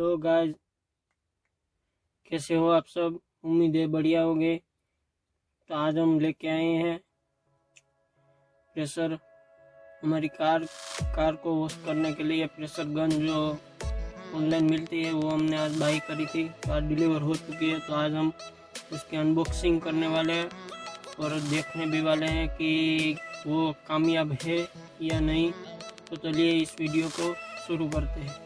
Hello guys, कैसे हो आप सब। उम्मीद है बढ़िया होंगे। तो आज हम लेके आए हैं प्रेशर। हमारी कार को वॉश करने के लिए प्रेशर गन जो ऑनलाइन मिलती है वो हमने आज बाई करी थी, तो आज डिलीवर हो चुकी है। तो आज हम उसकी अनबॉक्सिंग करने वाले हैं और देखने भी वाले हैं कि वो कामयाब है या नहीं। तो चलिए इस वीडियो को शुरू करते हैं।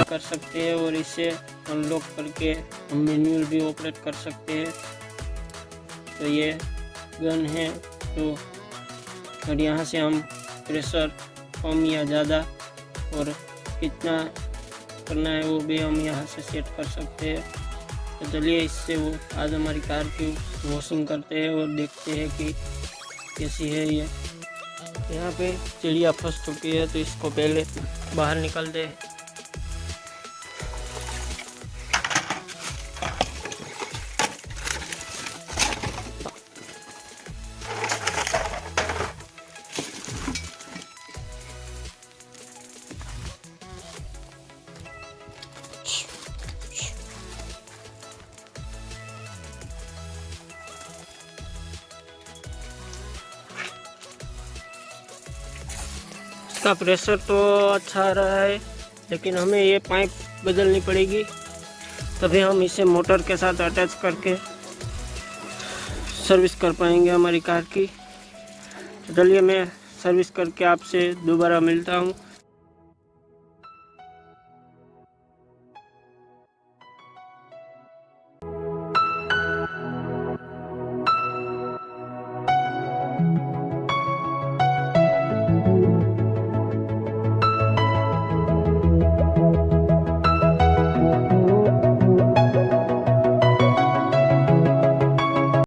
कर सकते हैं और इसे अनलॉक करके हम मैनुअल भी ऑपरेट कर सकते हैं। तो ये गन है, तो और यहाँ से हम प्रेशर कम या ज़्यादा और कितना करना है वो भी हम यहाँ से सेट कर सकते हैं। तो चलिए इससे वो आज हमारी कार की वॉशिंग करते हैं और देखते हैं कि कैसी है ये। यहाँ पे चिड़िया फंस चुकी है, तो इसको पहले बाहर निकल दे। इसका प्रेशर तो अच्छा आ रहा है, लेकिन हमें ये पाइप बदलनी पड़ेगी, तभी हम इसे मोटर के साथ अटैच करके सर्विस कर पाएंगे हमारी कार की। तो चलिए मैं सर्विस करके आपसे दोबारा मिलता हूँ।